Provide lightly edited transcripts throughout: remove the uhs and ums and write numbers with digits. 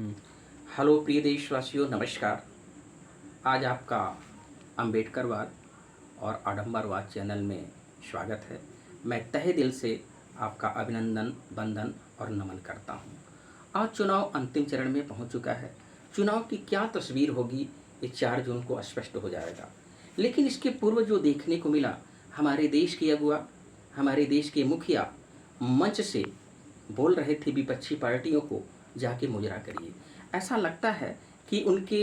हम्म। Hello प्रिय देशवासियों, नमस्कार। आज आपका अम्बेडकरवाद और आडंबरवाद चैनल में स्वागत है। मैं तहे दिल से आपका अभिनंदन, वंदन और नमन करता हूं। आज चुनाव अंतिम चरण में पहुंच चुका है। चुनाव की क्या तस्वीर होगी ये 4 जून को स्पष्ट हो जाएगा। लेकिन इसके पूर्व जो देखने को मिला, हमारे देश के अगुआ, हमारे देश के मुखिया मंच से बोल रहे थे विपक्षी पार्टियों को जाके मुजरा करिए। ऐसा लगता है कि उनके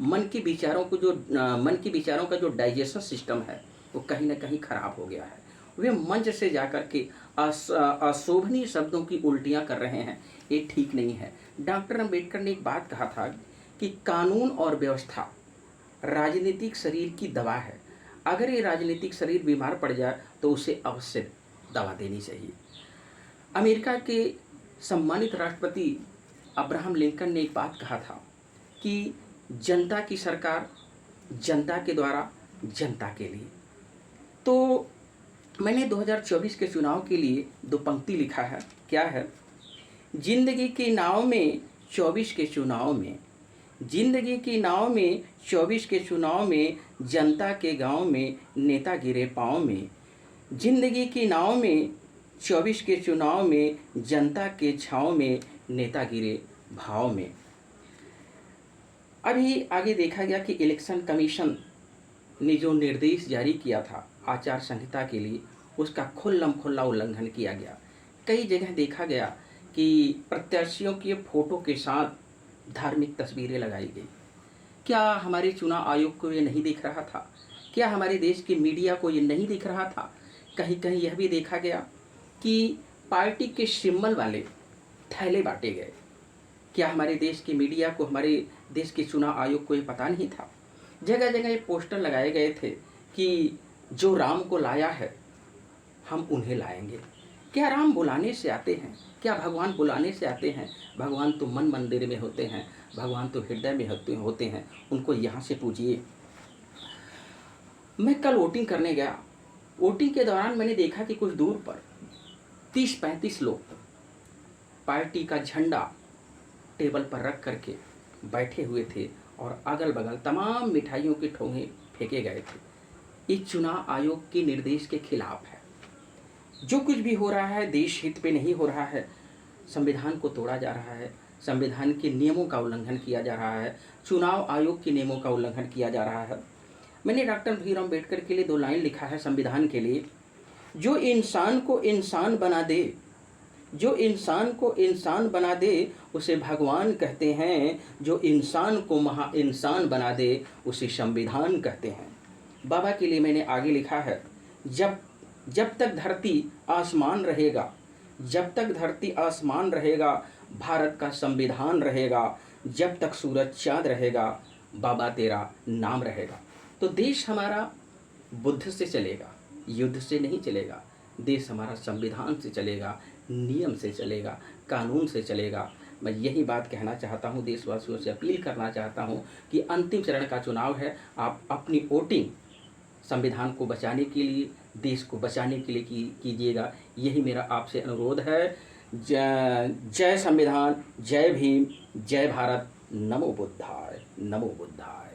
मन के विचारों को मन के विचारों का जो डाइजेशन सिस्टम है वो कहीं ना कहीं खराब हो गया है। वे मंच से जाकर के अशोभनीय शब्दों की उल्टियां कर रहे हैं। ये ठीक नहीं है। डॉक्टर अंबेडकर ने एक बात कहा था कि कानून और व्यवस्था राजनीतिक शरीर की दवा है। अगर ये राजनीतिक शरीर बीमार पड़ जाए तो उसे अवश्य दवा देनी चाहिए। अमेरिका के सम्मानित राष्ट्रपति अब्राहम लिंकन ने एक बात कहा था कि जनता की सरकार, जनता के द्वारा, जनता के लिए। तो मैंने 2024 के चुनाव के लिए 2 पंक्ति लिखा है। क्या है? जिंदगी की नाव में 24 के चुनाव में, जिंदगी की नाव में 24 के चुनाव में, जनता के गांव में नेता गिरे पाँव में। जिंदगी की नाव में 24 के चुनाव में, जनता के छाँव में नेता गिरे भाव में। अभी आगे देखा गया कि इलेक्शन कमीशन ने जो निर्देश जारी किया था आचार संहिता के लिए, उसका खुल्लम खुल्ला उल्लंघन किया गया। कई जगह देखा गया कि प्रत्याशियों के फोटो के साथ धार्मिक तस्वीरें लगाई गई। क्या हमारे चुनाव आयोग को ये नहीं दिख रहा था? क्या हमारे देश के मीडिया को ये नहीं दिख रहा था? कहीं कहीं यह भी देखा गया कि पार्टी के सिंबल वाले थैले बांटे गए। क्या हमारे देश के मीडिया को, हमारे देश के चुनाव आयोग को ये पता नहीं था? जगह जगह ये पोस्टर लगाए गए थे कि जो राम को लाया है हम उन्हें लाएंगे। क्या राम बुलाने से आते हैं? क्या भगवान बुलाने से आते हैं? भगवान तो मन मंदिर में होते हैं, भगवान तो हृदय में होते हैं। उनको यहाँ से पूजिए। मैं कल वोटिंग करने गया। वोटिंग के दौरान मैंने देखा कि कुछ दूर पर 30-35 लोग पार्टी का झंडा टेबल पर रख करके बैठे हुए थे और अगल बगल तमाम मिठाइयों के ठोंगे फेंके गए थे। ये चुनाव आयोग के निर्देश के खिलाफ है। जो कुछ भी हो रहा है देश हित पे नहीं हो रहा है। संविधान को तोड़ा जा रहा है, संविधान के नियमों का उल्लंघन किया जा रहा है, चुनाव आयोग के नियमों का उल्लंघन किया जा रहा है। मैंने डॉक्टर भीमराव अम्बेडकर के लिए 2 लाइन लिखा है संविधान के लिए। जो इंसान को इंसान बना दे, जो इंसान को इंसान बना दे उसे भगवान कहते हैं। जो इंसान को महा इंसान बना दे उसे संविधान कहते हैं। बाबा के लिए मैंने आगे लिखा है, जब तक धरती आसमान रहेगा, जब तक धरती आसमान रहेगा, भारत का संविधान रहेगा। जब तक सूरज चाँद रहेगा, बाबा तेरा नाम रहेगा। तो देश हमारा बुद्ध से चलेगा, युद्ध से नहीं चलेगा। देश हमारा संविधान से चलेगा, नियम से चलेगा, कानून से चलेगा। मैं यही बात कहना चाहता हूँ, देशवासियों से अपील करना चाहता हूँ कि अंतिम चरण का चुनाव है। आप अपनी वोटिंग संविधान को बचाने के लिए, देश को बचाने के लिए कीजिएगा। यही मेरा आपसे अनुरोध है। जय संविधान, जय भीम, जय भारत। नमो बुद्धाय, नमो बुद्धाय।